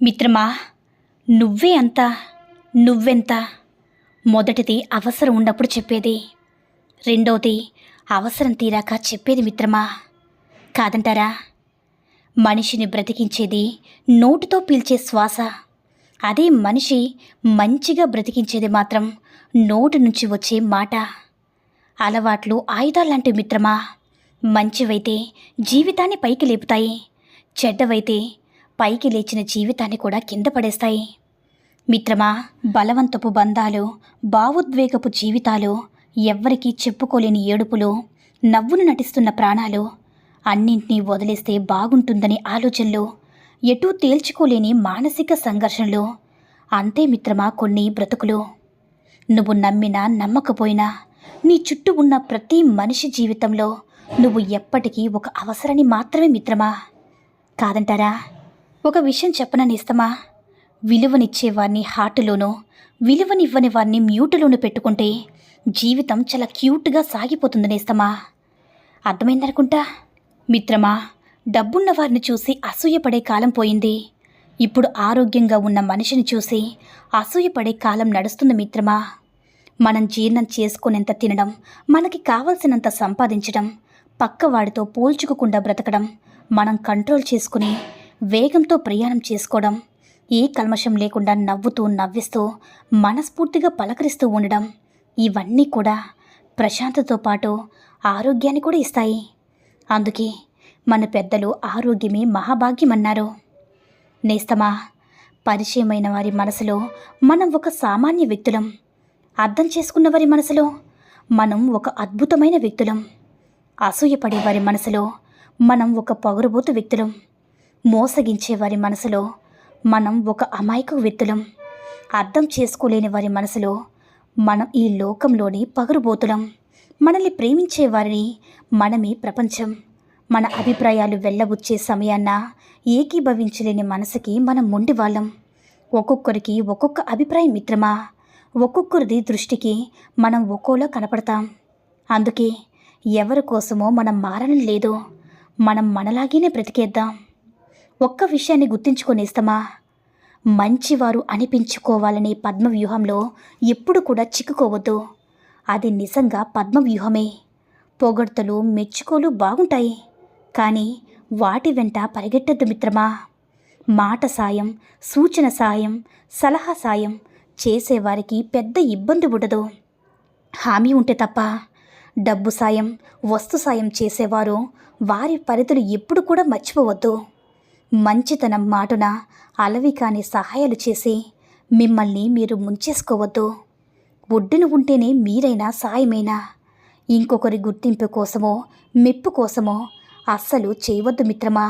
మిత్రమా, నువ్వే అంత, నువ్వెంత. మొదటిది అవసరం ఉన్నప్పుడు చెప్పేది, రెండోది అవసరం తీరాక చెప్పేది మిత్రమా. కాదంటారా? మనిషిని బ్రతికించేది నోటితో పీల్చే శ్వాస. అదే మనిషి మంచిగా బ్రతికించేది మాత్రం నోటి నుంచి వచ్చే మాట. అలవాట్లు ఆయుధాల్లాంటి మిత్రమా. మంచివైతే జీవితాన్ని పైకి లేపుతాయి, చెడ్డవైతే పైకి లేచిన జీవితాన్ని కూడా కింద పడేస్తాయి. మిత్రమా, బలవంతపు బంధాలు, భావోద్వేగపు జీవితాలు, ఎవ్వరికీ చెప్పుకోలేని ఏడుపులు, నవ్వును నటిస్తున్న ప్రాణాలు, అన్నింటినీ వదిలేస్తే బాగుంటుందని ఆలోచనలు, ఎటూ తేల్చుకోలేని మానసిక సంఘర్షణలు, అంతే మిత్రమా కొన్ని బ్రతుకులు. నువ్వు నమ్మినా నమ్మకపోయినా నీ చుట్టూ ఉన్న ప్రతి మనిషి జీవితంలో నువ్వు ఎప్పటికీ ఒక అవసరాన్ని మాత్రమే మిత్రమా. కాదంటారా? ఒక విషయం చెప్పన నేస్తమా, విలువనిచ్చేవారిని హార్టులోనూ, విలువనివ్వని వారిని మ్యూటులోనూ పెట్టుకుంటే జీవితం చాలా క్యూట్గా సాగిపోతుంది నేస్తమా. అర్థమైందనుకుంటా. మిత్రమా, డబ్బున్న వారిని చూసి అసూయపడే కాలం పోయింది. ఇప్పుడు ఆరోగ్యంగా ఉన్న మనిషిని చూసి అసూయపడే కాలం నడుస్తుంది మిత్రమా. మనం జీర్ణం చేసుకునేంత తినడం, మనకి కావలసినంత సంపాదించడం, పక్కవాడితో పోల్చుకోకుండా బ్రతకడం, మనం కంట్రోల్ చేసుకుని వేగంతో ప్రయాణం చేసుకోవడం, ఏ కల్మషం లేకుండా నవ్వుతూ నవ్విస్తూ మనస్ఫూర్తిగా పలకరిస్తూ ఉండడం, ఇవన్నీ కూడా ప్రశాంతతో పాటు ఆరోగ్యాన్ని కూడా ఇస్తాయి. అందుకే మన పెద్దలు ఆరోగ్యమే మహాభాగ్యమన్నారు. నేస్తమా, పరిచయమైన వారి మనసులో మనం ఒక సామాన్య వ్యక్తులం, అర్థం చేసుకున్న వారి మనసులో మనం ఒక అద్భుతమైన వ్యక్తులం, అసూయపడే వారి మనసులో మనం ఒక పొగరుబోతు వ్యక్తులం, మోసగించే వారి మనసులో మనం ఒక అమాయక వ్యక్తులం, అర్థం చేసుకోలేని వారి మనసులో మనం ఈ లోకంలోని పగరుబోతులం, మనల్ని ప్రేమించే వారిని మనమే ప్రపంచం. మన అభిప్రాయాలు వెళ్ళబుచ్చే సమయాన్న ఏకీభవించలేని మనసుకి మనం మొండి వాళ్ళం. ఒక్కొక్కరికి ఒక్కొక్క అభిప్రాయం మిత్రమా. ఒక్కొక్కరిది దృష్టికి మనం ఒక్కోలా కనపడతాం. అందుకే ఎవరి కోసమో మనం మారడం లేదు, మనం మనలాగేనే బ్రతికేద్దాం. ఒక్క విషయాన్ని గుర్తించుకొనేస్తామా, మంచివారు అనిపించుకోవాలనే పద్మవ్యూహంలో ఎప్పుడు కూడా చిక్కుకోవద్దు. అది నిజంగా పద్మవ్యూహమే. పొగడ్తలు, మెచ్చుకోలు బాగుంటాయి, కానీ వాటి వెంట పరిగెట్టద్దు మిత్రమా. మాట సాయం, సూచన సాయం, సలహా సాయం చేసేవారికి పెద్ద ఇబ్బంది ఉండదు, హామీ ఉంటే తప్ప. డబ్బు సాయం, వస్తు సాయం చేసేవారు వారి పరిధులు ఎప్పుడు కూడా మర్చిపోవద్దు. మంచితనం మాటున అలవి కాని సహాయాలు చేసి మిమ్మల్ని మీరు ముంచేసుకోవద్దు. ఒడ్డున ఉంటేనే మీరైనా సాయమైనా. ఇంకొకరి గుర్తింపు కోసమో మెప్పు కోసమో అస్సలు చేయవద్దు మిత్రమా.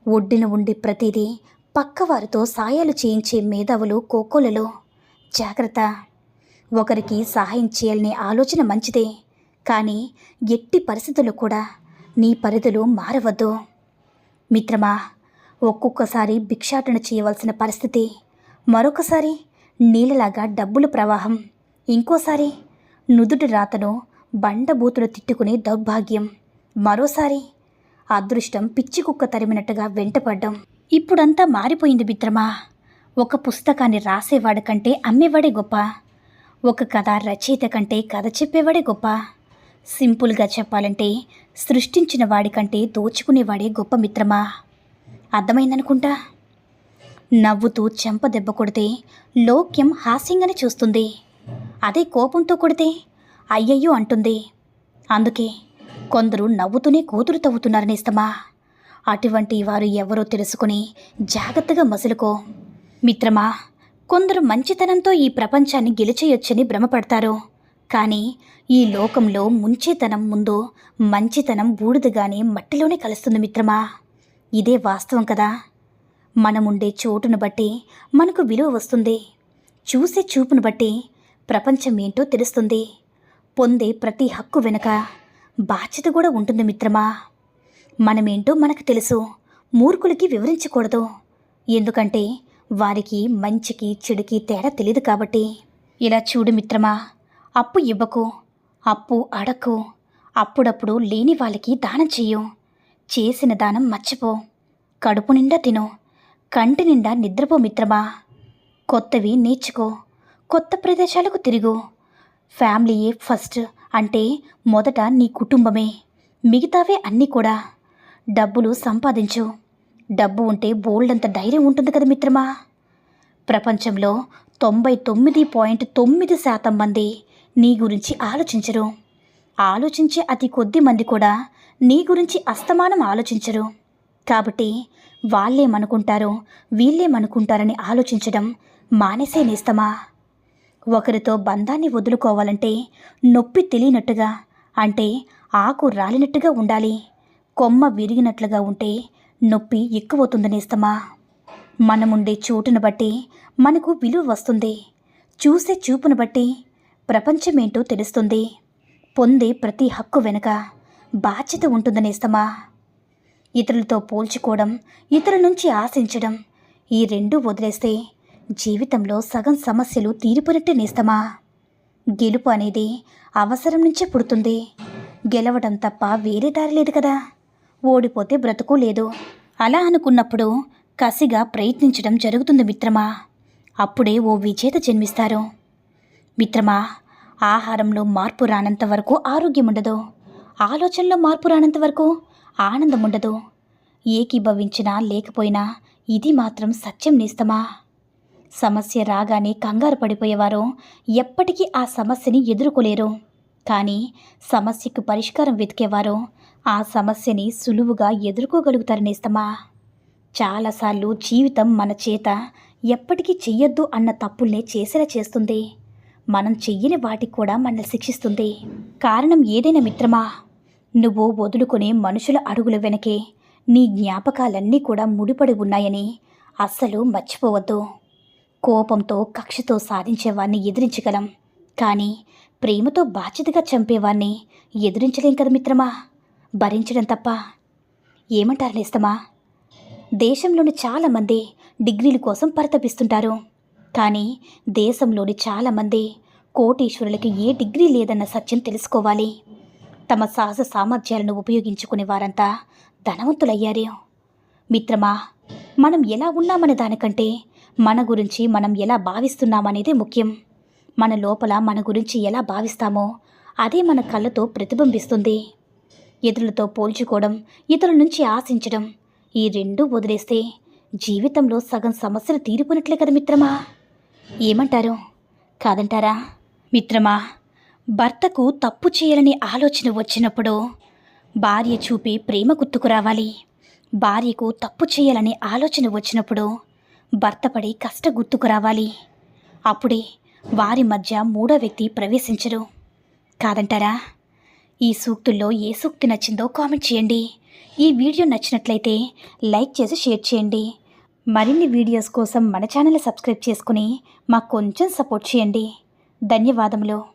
ఒడ్డున ఉండి ప్రతిదీ పక్కవారితో సాయాలు చేయించే మేధావులు కోకోలలో. జాగ్రత్త. ఒకరికి సహాయం చేయాలనే ఆలోచన మంచిదే, కానీ ఎట్టి పరిస్థితుల్లో కూడా నీ పరిధులు మారవద్దు మిత్రమా. ఒక్కొక్కసారి భిక్షాటన చేయవలసిన పరిస్థితి, మరొకసారి నీళ్ళలాగా డబ్బుల ప్రవాహం, ఇంకోసారి నుదుటి రాతను బండబూతులు తిట్టుకునే దౌర్భాగ్యం, మరోసారి అదృష్టం పిచ్చి కుక్క తరిమినట్టుగా వెంటపడ్డం. ఇప్పుడంతా మారిపోయింది మిత్రమా. ఒక పుస్తకాన్ని రాసేవాడి కంటే అమ్మేవాడే గొప్ప, ఒక కథ రచయిత కంటే కథ చెప్పేవాడే గొప్ప, సింపుల్గా చెప్పాలంటే సృష్టించిన వాడికంటే దోచుకునేవాడే గొప్ప మిత్రమా. అర్థమైందనుకుంటా. నవ్వుతూ చెంప దెబ్బ కొడితే లోక్యం హాస్యంగానే చూస్తుంది, అదే కోపంతో కొడితే అయ్యయ్యో అంటుంది. అందుకే కొందరు నవ్వుతూనే కూతురు తవ్వుతున్నారు నేస్తమా. అటువంటి వారు ఎవరో తెలుసుకుని జాగ్రత్తగా మసులుకో మిత్రమా. కొందరు మంచితనంతో ఈ ప్రపంచాన్ని గెలిచేయొచ్చని భ్రమపడతారు, కానీ ఈ లోకంలో ముంచేతనం ముందు మంచితనం బూడిదగానే మట్టిలోనే కలుస్తుంది మిత్రమా. ఇదే వాస్తవం కదా. మనముండే చోటును బట్టి మనకు విలువ వస్తుంది, చూసే చూపును బట్టి ప్రపంచం ఏంటో తెలుస్తుంది. పొందే ప్రతి హక్కు వెనుక బాధ్యత కూడా ఉంటుంది మిత్రమా. మనమేంటో మనకు తెలుసు, మూర్ఖులకి వివరించకూడదు, ఎందుకంటే వారికి మంచికి చెడుకి తేడా తెలియదు కాబట్టి. ఇలా చూడు మిత్రమా, అప్పు ఇవ్వకు, అప్పు అడక్కు, అప్పుడప్పుడు లేని వాళ్ళకి దానం చెయ్యు, చేసిన దానం మర్చిపో, కడుపు నిండా తిను, కంటి నిండా నిద్రపో మిత్రమా. కొత్తవి నేర్చుకో, కొత్త ప్రదేశాలకు తిరుగు. ఫ్యామిలీయే ఫస్ట్ అంటే మొదట నీ కుటుంబమే, మిగతావే అన్నీ కూడా. డబ్బులు సంపాదించు. డబ్బు ఉంటే బోల్డంత ధైర్యం ఉంటుంది కదా మిత్రమా. ప్రపంచంలో 99.9% మంది నీ గురించి ఆలోచించరు. ఆలోచించే అతి కొద్ది మంది కూడా నీ గురించి అస్తమానం ఆలోచించరు. కాబట్టి వాళ్ళేమనుకుంటారో వీళ్ళేమనుకుంటారని ఆలోచించడం మానేసే నేస్తమా. ఒకరితో బంధాన్ని వదులుకోవాలంటే నొప్పి తెలియనట్టుగా, అంటే ఆకు రాలినట్టుగా ఉండాలి. కొమ్మ విరిగినట్లుగా ఉంటే నొప్పి ఎక్కువవుతుంది నేస్తమా. మనముండే చోటును బట్టి మనకు విలువ వస్తుంది. చూసే చూపును బట్టి ప్రపంచమేంటో తెలుస్తుంది. పొందే ప్రతి హక్కు వెనుక బాధ్యత ఉంటుంది నేస్తమా. ఇతరులతో పోల్చుకోవడం, ఇతరుల నుంచి ఆశించడం, ఈ రెండూ వదిలేస్తే జీవితంలో సగం సమస్యలు తీరిపోయినట్టే నేస్తమా. గెలుపు అనేది అవసరం నుంచే పుడుతుంది. గెలవడం తప్ప వేరే దారి లేదు కదా. ఓడిపోతే బ్రతుకు లేదు. అలా అనుకున్నప్పుడు కసిగా ప్రయత్నించడం జరుగుతుంది మిత్రమా. అప్పుడే ఓ విజేత జన్మిస్తారు. మిత్రమా, ఆహారంలో మార్పు రానంత వరకు ఆరోగ్యం ఉండదు. ఆలోచనలో మార్పు రానంత వరకు ఆనందం ఉండదు. ఏకీభవించినా లేకపోయినా ఇది మాత్రం సత్యం నేస్తమా. సమస్య రాగానే కంగారు పడిపోయేవారు ఎప్పటికీ ఆ సమస్యని ఎదుర్కోలేరు. కానీ సమస్యకు పరిష్కారం వెతికేవారు ఆ సమస్యని సులువుగా ఎదుర్కోగలుగుతారు నేస్తమా. చాలాసార్లు జీవితం మన చేత ఎప్పటికీ చెయ్యొద్దు అన్న తప్పుల్నే చేసేలా చేస్తుంది. మనం చెయ్యని వాటికి కూడా మనల్ని శిక్షిస్తుంది. కారణం ఏదైనా మిత్రమా, నువ్వు వదులుకునే మనుషుల అడుగుల వెనకే నీ జ్ఞాపకాలన్నీ కూడా ముడిపడి ఉన్నాయని అస్సలు మర్చిపోవద్దు. కోపంతో కక్షతో సాధించేవాడిని ఎదిరించగలం, కానీ ప్రేమతో బాధ్యతగా చంపేవాడిని ఎదిరించలేం కదా మిత్రమా. భరించడం తప్ప. ఏమంటారు నేస్తమా. దేశంలోని చాలామంది డిగ్రీల కోసం పరితపిస్తుంటారు. కానీ దేశంలోని చాలామంది కోటీశ్వరులకి ఏ డిగ్రీ లేదన్న సత్యం తెలుసుకోవాలి. తమ సహజ సామర్థ్యాలను ఉపయోగించుకునే వారంతా ధనవంతులయ్యారు. మిత్రమా, మనం ఎలా ఉన్నామనే దానికంటే మన గురించి మనం ఎలా భావిస్తున్నామనేదే ముఖ్యం. మన లోపల మన గురించి ఎలా భావిస్తామో అదే మన కళ్ళతో ప్రతిబింబిస్తుంది. ఇతరులతో పోల్చుకోవడం, ఇతరుల నుంచి ఆశించడం, ఈ రెండూ వదిలేస్తే జీవితంలో సగం సమస్యలు తీరిపోయినట్లే కదా మిత్రమా. ఏమంటారు, కాదంటారా? మిత్రమా, భర్తకు తప్పు చేయాలనే ఆలోచన వచ్చినప్పుడు భార్య చూపే ప్రేమ గుర్తుకు రావాలి. భార్యకు తప్పు చేయాలనే ఆలోచన వచ్చినప్పుడు భర్త పడే కష్ట గుర్తుకు రావాలి. అప్పుడే వారి మధ్య మూడో వ్యక్తి ప్రవేశించరు. కాదంటారా? ఈ సూక్తుల్లో ఏ సూక్తి నచ్చిందో కామెంట్ చేయండి. ఈ వీడియో నచ్చినట్లయితే లైక్ చేసి షేర్ చేయండి. మరిన్ని వీడియోస్ కోసం మన ఛానల్ సబ్స్క్రైబ్ చేసుకుని మాకు కొంచెం సపోర్ట్ చేయండి. ధన్యవాదములు.